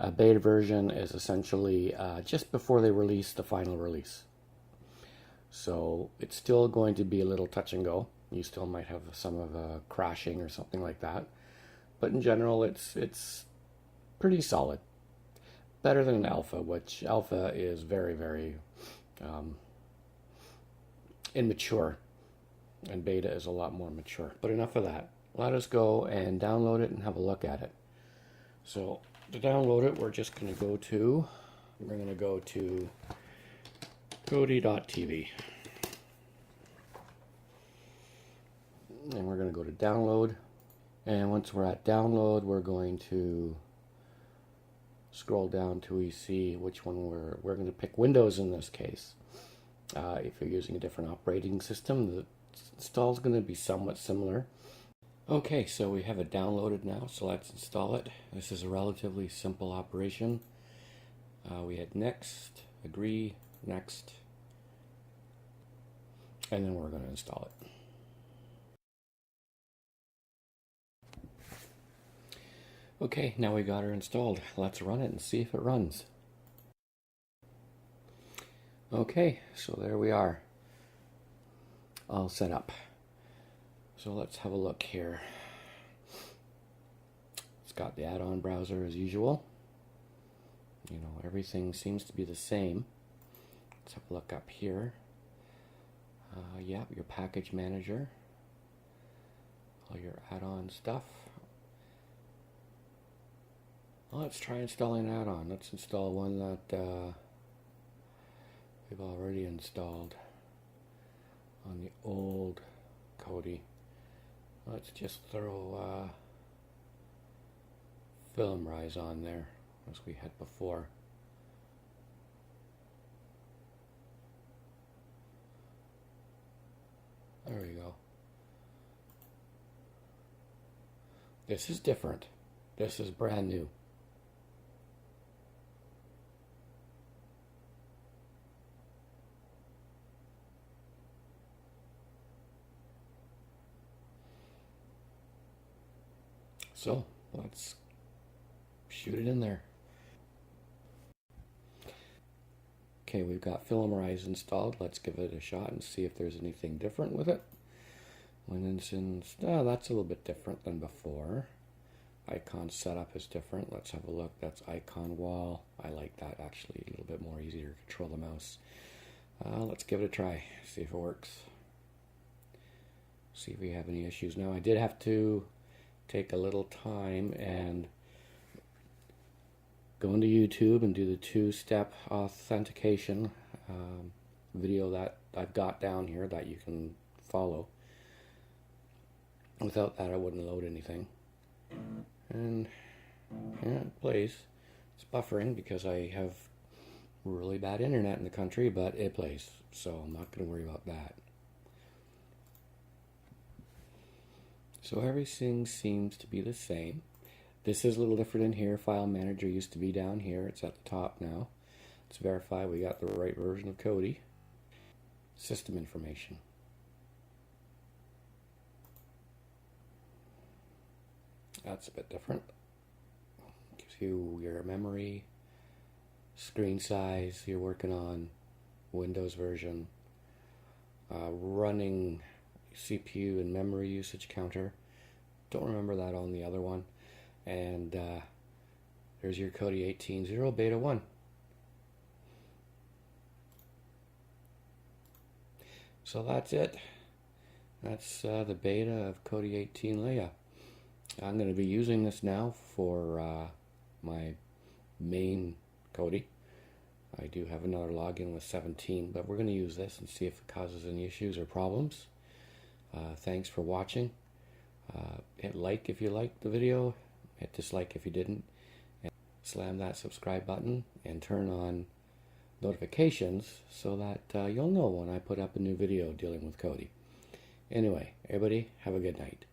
A beta version is essentially just before they release the final release. So it's still going to be a little touch and go. You still might have some of crashing or something like that. But in general, it's pretty solid. Better than an alpha, which alpha is very, very immature. And beta is a lot more mature. But enough of that. Let us go and download it and have a look at it. So to download it, we're going to go to Kodi.tv. And we're going to go to download. And once we're at download, we're going to scroll down till we see which one we're going to pick Windows in this case. If you're using a different operating system, the install is going to be somewhat similar. Okay, so we have it downloaded now, so let's install it. This is a relatively simple operation. We hit next, agree, next, and then we're going to install it. Okay, now we got her installed. Let's run it and see if it runs. Okay, so there we are, all set up. So let's have a look here. It's got the add-on browser as usual. You know, everything seems to be the same. Let's have a look up here. Yeah, your package manager, all your add-on stuff. Well, let's try installing an add-on. Let's install one that we've already installed on the old Kodi. Let's just throw Film Rise on there as we had before. There we go. This is different. This is brand new. So let's shoot it in there. Okay, we've got Film Rise installed. Let's give it a shot and see if there's anything different with it. When it's installed, that's a little bit different than before. Icon setup is different. Let's have a look. That's icon wall. I like that actually, a little bit more easier to control the mouse. Let's give it a try, see if it works. See if we have any issues. Now I did have to take a little time and go into YouTube and do the two-step authentication video that I've got down here that you can follow. Without that, I wouldn't load anything. And yeah, it plays. It's buffering because I have really bad internet in the country, but it plays, so I'm not going to worry about that. So everything seems to be the same. This is a little different in here. File Manager used to be down here. It's at the top now. Let's verify we got the right version of Kodi. System information. That's a bit different. Gives you your memory, screen size you're working on, Windows version, running CPU and memory usage counter. Don't remember that on the other one. And there's your Kodi 18.0 Beta 1. So that's it. That's the beta of Kodi 18 Leia. I'm going to be using this now for my main Kodi. I do have another login with 17, but we're going to use this and see if it causes any issues or problems. Thanks for watching. Hit like if you liked the video, hit dislike if you didn't, and slam that subscribe button and turn on notifications so that you'll know when I put up a new video dealing with Kodi. Anyway, everybody have a good night.